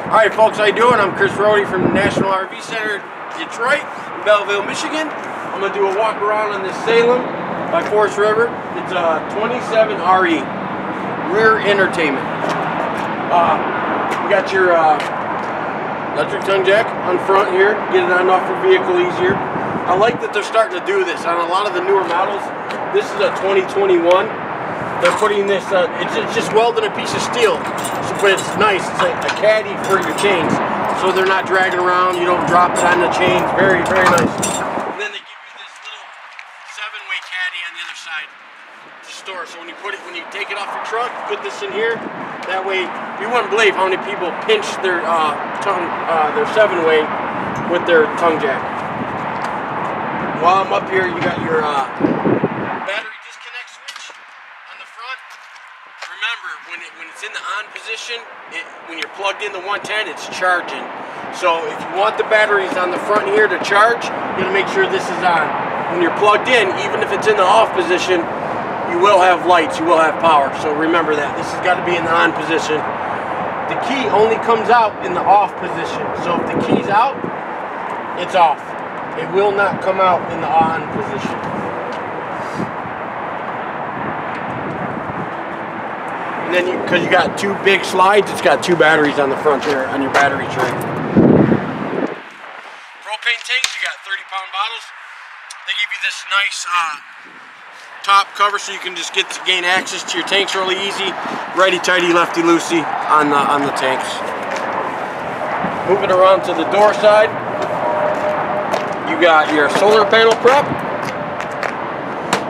Alright folks, how you doing? I'm Chris Rohde from the National RV Center, Detroit, in Belleville, Michigan. I'm going to do a walk around on this Salem by Forest River. It's a 27 RE, rear entertainment. You got your electric tongue jack on front here, get it on and off your vehicle easier. I like that they're starting to do this on a lot of the newer models. This is a 2021. They're putting this, it's just welding a piece of steel, but it's nice. It's like a caddy for your chains, so they're not dragging around. You don't drop it on the chains. Very, very nice. And then they give you this little 7-way caddy on the other side to store. So when you take it off your truck, put this in here. That way, you wouldn't believe how many people pinch their their 7-way with their tongue jack. While I'm up here, you got your battery disconnect switch on the front. Remember, when it's in the on position, when you're plugged in the 110, it's charging. So if you want the batteries on the front here to charge, you gotta make sure this is on. When you're plugged in, even if it's in the off position, you will have lights, you will have power. So remember that. This has got to be in the on position. The key only comes out in the off position. So if the key's out, it's off. It will not come out in the on position. And then because you got 2 big slides, it's got 2 batteries on the front there on your battery tray. Propane tanks, you got 30-pound bottles. They give you this nice top cover so you can just gain access to your tanks really easy. Righty-tighty, lefty-loosey on the tanks. Moving around to the door side, you got your solar panel prep.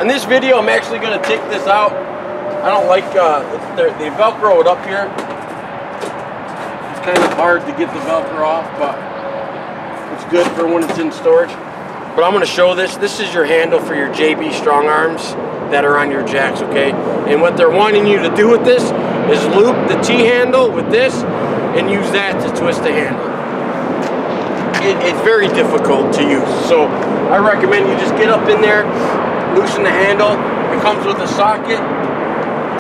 In this video, I'm actually going to take this out. I don't like, they Velcro it up here. It's kind of hard to get the Velcro off, but it's good for when it's in storage. But I'm going to show this. This is your handle for your JB strong arms that are on your jacks, okay? And what they're wanting you to do with this is loop the T-handle with this and use that to twist the handle. It's very difficult to use, so I recommend you just get up in there, loosen the handle. It comes with a socket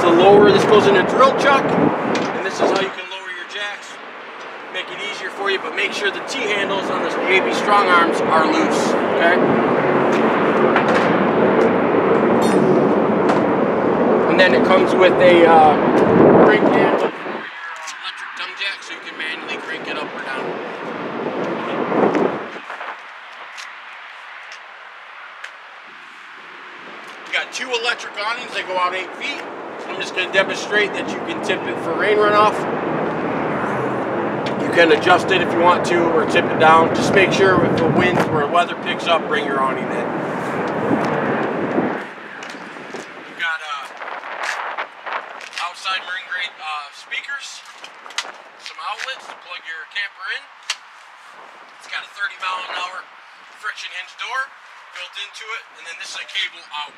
to lower. This goes in a drill chuck, and this is how you can lower your jacks. Make it easier for you, but make sure the T-handles on the JB strong arms are loose, okay? And then it comes with a crank handle for your electric tongue jack, so you can manually crank it up or down. You got 2 electric awnings that go out 8 feet. I'm just going to demonstrate that you can tip it for rain runoff. You can adjust it if you want to, or tip it down. Just make sure if the wind or weather picks up, bring your awning in. You've got outside marine grade speakers, some outlets to plug your camper in. It's got a 30-mile-an-hour friction hinge door built into it, and then this is a cable out.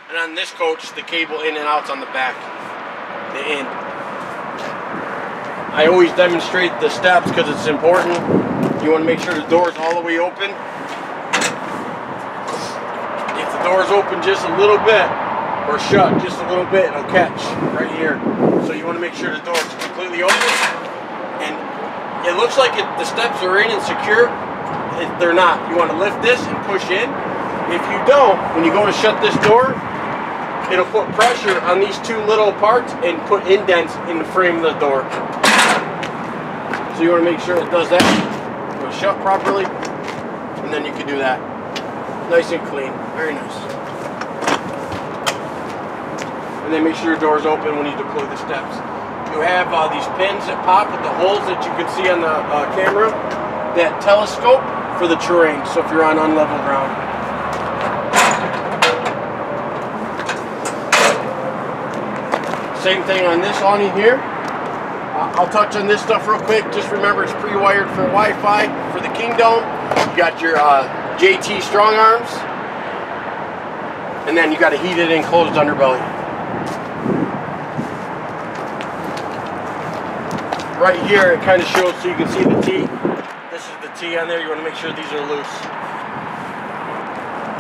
And on this coach, the cable in and out's on the back, the end. I always demonstrate the steps because it's important. You want to make sure the door is all the way open. If the door is open just a little bit, or shut just a little bit, it'll catch right here. So you want to make sure the door is completely open. And it looks like the steps are in and secure. They're not. You want to lift this and push in. If you don't, when you go to shut this door, it'll put pressure on these 2 little parts and put indents in the frame of the door. So you want to make sure it does that. It'll shut properly, and then you can do that. Nice and clean. Very nice. And then make sure your door is open when you deploy the steps. You have these pins that pop with the holes that you can see on the camera that telescope for the terrain, so if you're on unlevel ground. Same thing on this awning here. I'll touch on this stuff real quick. Just remember it's pre-wired for Wi-Fi for the Kingdom. You got your JT strong arms, and then you got a heated enclosed underbelly. Right here it kind of shows so you can see the T. This is the T on there. You want to make sure these are loose.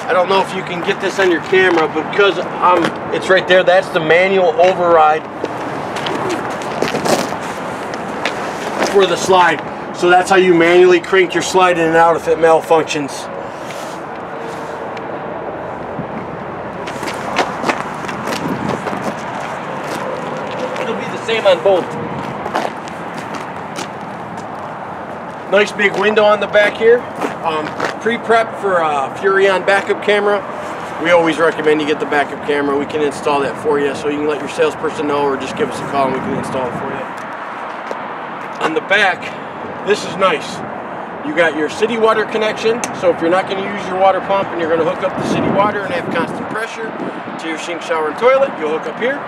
I don't know if you can get this on your camera, but because it's right there, that's the manual override. for the slide. So that's how you manually crank your slide in and out if it malfunctions. It'll be the same on both. Nice big window on the back here. Pre-prep for a Furrion backup camera. We always recommend you get the backup camera. We can install that for you, so you can let your salesperson know or just give us a call and we can install it for you. On the back, this is nice. You got your city water connection, so if you're not going to use your water pump and you're going to hook up the city water and have constant pressure to your sink, shower, and toilet, you'll hook up here.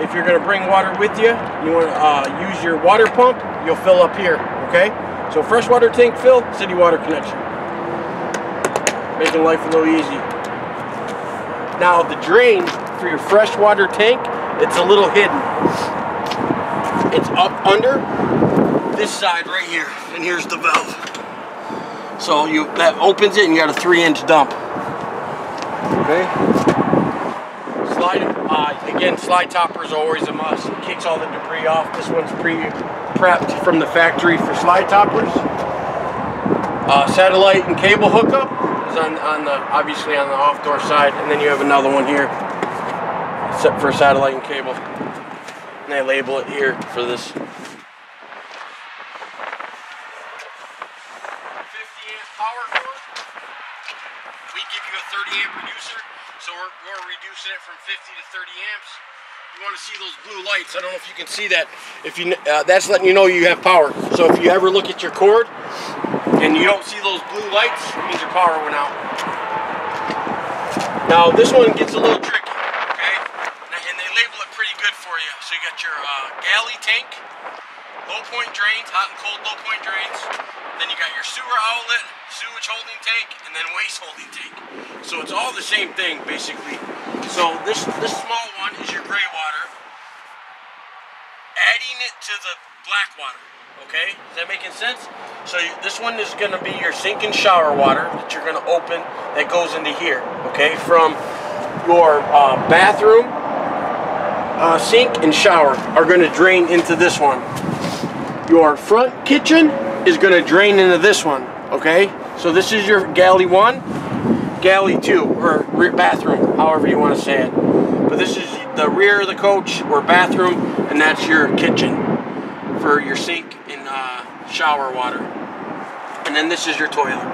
If you're going to bring water with you, you want to use your water pump, you'll fill up here, okay? So freshwater tank fill, city water connection. Making life a little easy. Now the drain for your freshwater tank, it's a little hidden. It's up under this side right here, and here's the valve. So that opens it and you got a 3-inch dump. Okay. Again, slide topper is always a must. It kicks all the debris off. This one's pre-prepped from the factory for slide toppers. Satellite and cable hookup is obviously on the off door side, and then you have another one here set for satellite and cable. And they label it here for this. 50 amp power cord. We give you a 30 amp reducer, so we're reducing it from 50 to 30 amps. You want to see those blue lights. I don't know if you can see that. If you, that's letting you know you have power. So if you ever look at your cord and you don't see those blue lights, it means your power went out. Now this one gets a little tricky, okay? And they label it pretty good for you. So you got your galley tank, low point drains, hot and cold low point drains. Then you got your sewer outlet, sewage holding tank, and then waste holding tank. So it's all the same thing basically. So this small one is your gray water, adding it to the black water. Okay, is that making sense? So this one is going to be your sink and shower water that you're going to open that goes into here. Okay, from your bathroom, sink and shower are going to drain into this one. Your front kitchen is going to drain into this one. Okay, so this is your galley 1, galley 2, or bathroom, however you want to say it. But this is the rear of the coach or bathroom, and that's your kitchen for your sink and shower water. And then this is your toilet.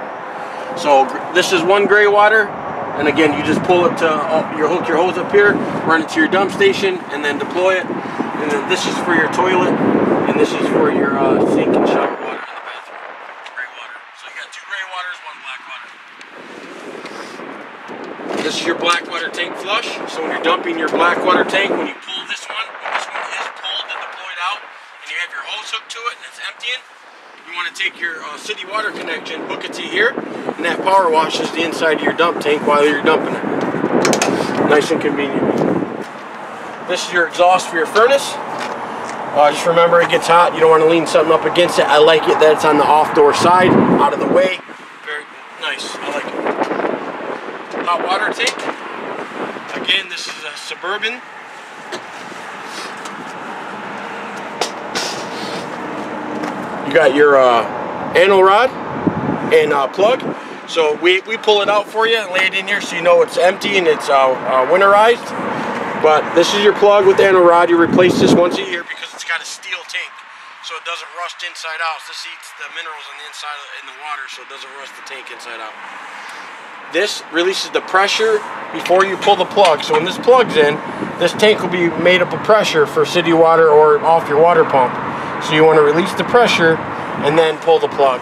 So this is one gray water, and again you just pull it to hook your hose up here, run it to your dump station, and then deploy it. And then this is for your toilet, and this is for your sink and shower water in the bathroom. Gray water. So you got 2 gray waters, 1 black water. This is your black water tank flush. So when you're dumping your black water tank, when you pull this one, when this one is pulled and deployed out, and you have your hose hooked to it and it's emptying, you want to take your city water connection, hook it to here, and that power washes the inside of your dump tank while you're dumping it. Nice and convenient. This is your exhaust for your furnace. Just remember, it gets hot. You don't want to lean something up against it. I like it that it's on the off door side, out of the way. Very nice. I like it. Hot water tank. Again, this is a Suburban. You got your anal rod and plug. So we pull it out for you and lay it in here so you know it's empty and it's winterized. But this is your plug with the anal rod. You replace this once a year because it's got a steel tank, so it doesn't rust inside out. This eats the minerals on the inside in the water, so it doesn't rust the tank inside out. This releases the pressure before you pull the plug. So when this plugs in, this tank will be made up of pressure for city water or off your water pump. So you want to release the pressure and then pull the plug.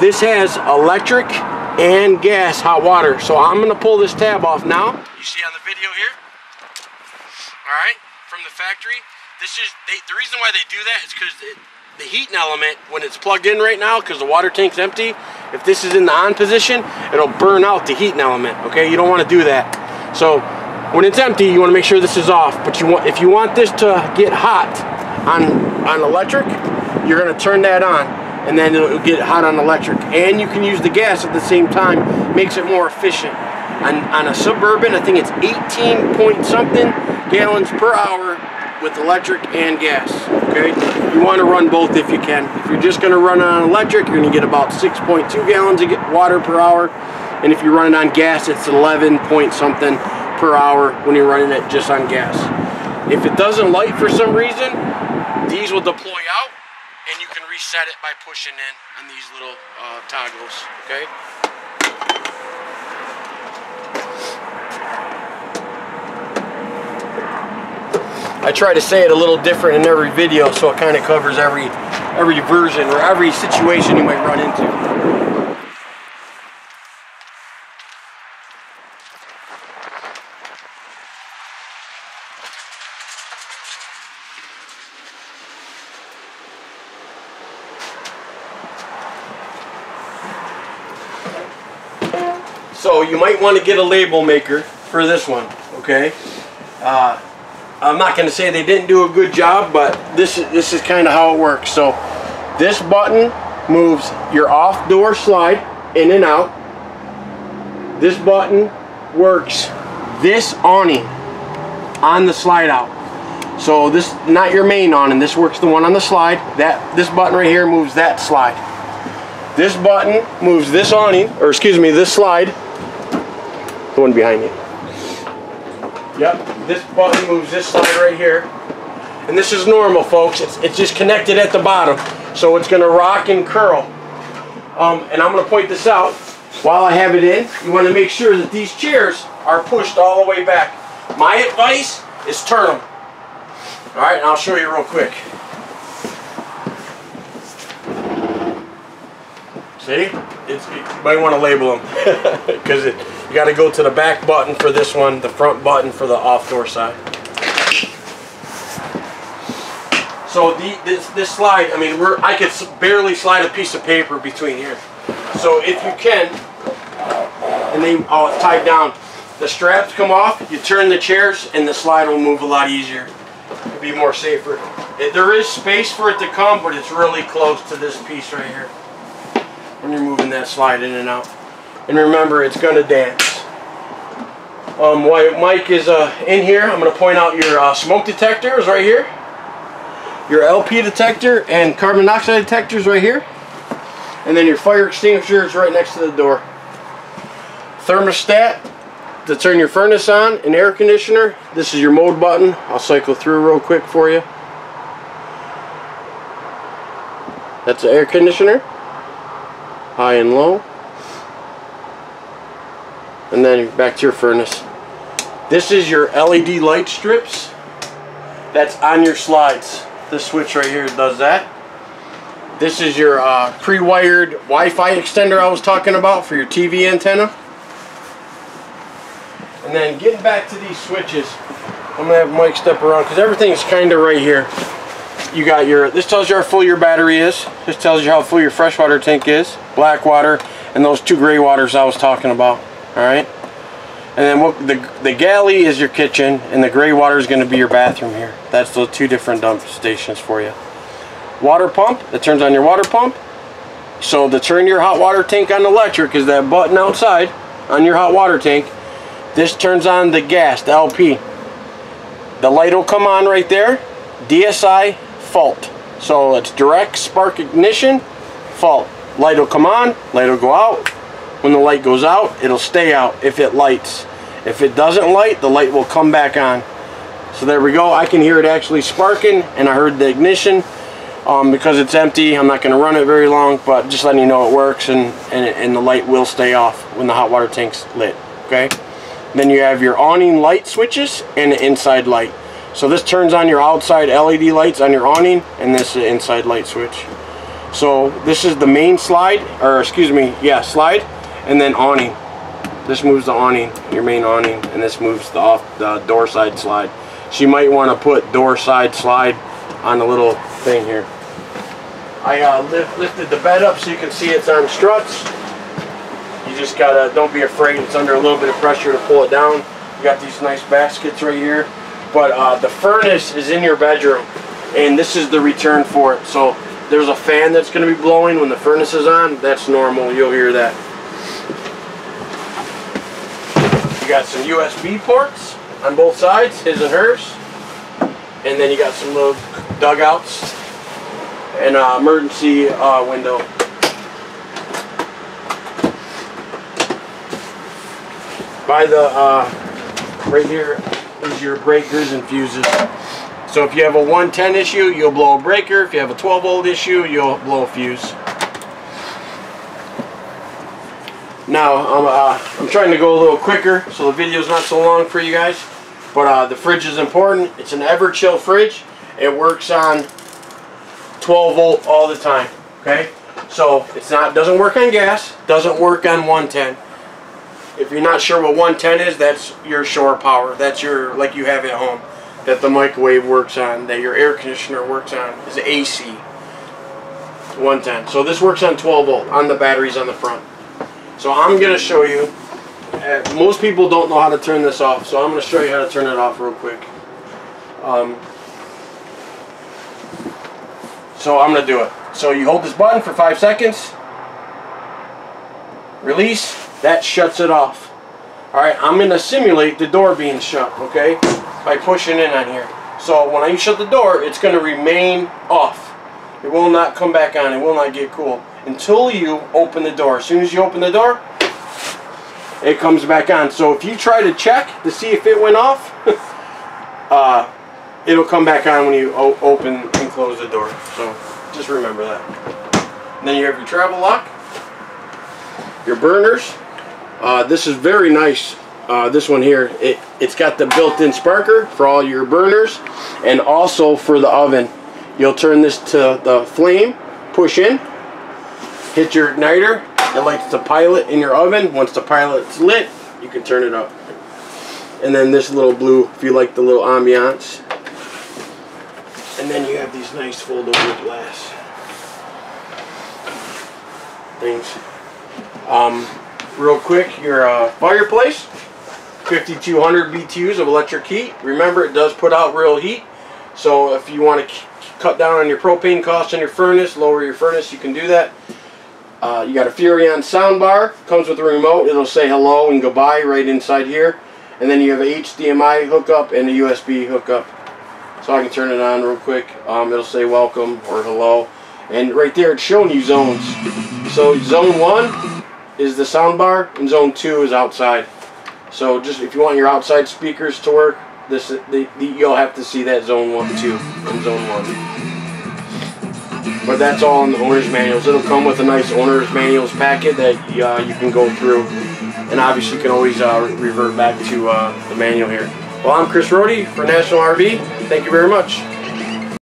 This has electric and gas hot water. So I'm going to pull this tab off now. You see on the video here? Alright, from the factory. This is the reason why they do that is because the heating element, when it's plugged in right now, because the water tank's empty, if this is in the on position, it'll burn out the heating element. Okay, you don't want to do that. So when it's empty, you want to make sure this is off. But if you want this to get hot on electric, you're going to turn that on, and then it'll get hot on electric. And you can use the gas at the same time. Makes it more efficient. On a Suburban, I think it's 18 point something gallons per hour with electric and gas, okay? You want to run both if you can. If you're just going to run on electric, you're going to get about 6.2 gallons of water per hour. And if you run it on gas, it's 11 point something per hour when you're running it just on gas. If it doesn't light for some reason, these will deploy out, and you can reset it by pushing in on these little toggles, okay? I try to say it a little different in every video, so it kind of covers every version or every situation you might run into. So you might want to get a label maker for this one, okay? I'm not going to say they didn't do a good job, but this is kind of how it works. So this button moves your off door slide in and out. This button works this awning on the slide out. So this, not your main awning, this works the one on the slide. This button right here moves that slide. This button moves this awning, or excuse me, this slide. The one behind you. Yep, this button moves this slide right here. And this is normal, folks. It's just connected at the bottom. So it's going to rock and curl. And I'm going to point this out while I have it in. You want to make sure that these chairs are pushed all the way back. My advice is turn them. Alright, and I'll show you real quick. See? You might want to label them. Because you got to go to the back button for this one, the front button for the off door side. So this slide, I mean, I could barely slide a piece of paper between here. So if you can, and then it's tied down, the straps come off, you turn the chairs, and the slide will move a lot easier. It'll be more safer. There is space for it to come, but it's really close to this piece right here when you're moving that slide in and out. And remember, it's going to dance. While Mike is in here, I'm going to point out your smoke detectors right here. Your LP detector and carbon monoxide detectors right here. And then your fire extinguisher is right next to the door. Thermostat to turn your furnace on, and air conditioner. This is your mode button. I'll cycle through real quick for you. That's the air conditioner. High and low. And then back to your furnace. This is your LED light strips. That's on your slides. This switch right here does that. This is your pre-wired Wi-Fi extender I was talking about for your TV antenna. And then getting back to these switches, I'm going to have Mike step around because everything's kind of right here. You got your, this tells you how full your battery is. This tells you how full your freshwater tank is, black water, and those two gray waters I was talking about. Alright? And then the galley is your kitchen, and the gray water is going to be your bathroom here. That's those two different dump stations for you. Water pump, that turns on your water pump. So to turn your hot water tank on electric is that button outside on your hot water tank. This turns on the gas, the LP. The light will come on right there. DSI, fault. So it's direct spark ignition, fault. Light will come on, light will go out. When the light goes out, it'll stay out if it lights. If it doesn't light, the light will come back on. So there we go. I can hear it actually sparking, and I heard the ignition. Because it's empty, I'm not going to run it very long, but just letting you know it works, and the light will stay off when the hot water tank's lit. Okay. Then you have your awning light switches and the inside light. So this turns on your outside LED lights on your awning, and this is the inside light switch. So this is the main slide, or excuse me, yeah, slide, and then awning. This moves the awning, your main awning, and this moves the door side slide. So you might want to put door side slide on the little thing here. I lifted the bed up so you can see it's on struts. You just gotta, don't be afraid, it's under a little bit of pressure to pull it down. You got these nice baskets right here. But the furnace is in your bedroom, and this is the return for it. So there's a fan that's going to be blowing when the furnace is on. That's normal, you'll hear that. You got some USB ports on both sides, his and hers. and then you got some little dugouts and emergency window. By the right here is your breakers and fuses. So if you have a 110 issue, you'll blow a breaker. If you have a 12 volt issue, you'll blow a fuse. Now I'm trying to go a little quicker so the video's not so long for you guys. But the fridge is important. It's an ever-chill fridge. It works on 12 volt all the time. Okay, so doesn't work on gas. Doesn't work on 110. If you're not sure what 110 is, that's your shore power. That's your, like you have at home, that the microwave works on, that your air conditioner works on, is AC. 110. So this works on 12 volt on the batteries on the front. So I'm going to show you. Most people don't know how to turn this off, so I'm going to show you how to turn it off real quick. So I'm going to do it. So you hold this button for 5 seconds. Release. That shuts it off. Alright, I'm going to simulate the door being shut, okay, by pushing in on here. So when I shut the door, it's going to remain off. It will not come back on. It will not get cool until you open the door. As soon as you open the door, it comes back on. So if you try to check to see if it went off, it'll come back on when you open and close the door. So just remember that. And then you have your travel lock, your burners. This is very nice. This one here, it's got the built-in sparker for all your burners, and also for the oven. You'll turn this to the flame, push in, hit your igniter. It lights the pilot in your oven. Once the pilot's lit, you can turn it up. And then this little blue, if you like the little ambiance. And then you have these nice fold-over glass things. Real quick, your fireplace, 5200 BTUs of electric heat. Remember, it does put out real heat. So if you want to cut down on your propane costs on your furnace, lower your furnace, you can do that. You got a Furrion soundbar, comes with a remote. It'll say hello and goodbye right inside here. And then you have a HDMI hookup and a USB hookup. So I can turn it on real quick. It'll say welcome or hello. And right there it's showing you zones. So zone 1 is the soundbar and zone 2 is outside. So just if you want your outside speakers to work, you'll have to see that zone 1, 2 and zone 1. But that's all in the owner's manuals. It'll come with a nice owner's manuals packet that you can go through. And obviously you can always revert back to the manual here. Well, I'm Chris Rohde for National RV. Thank you very much.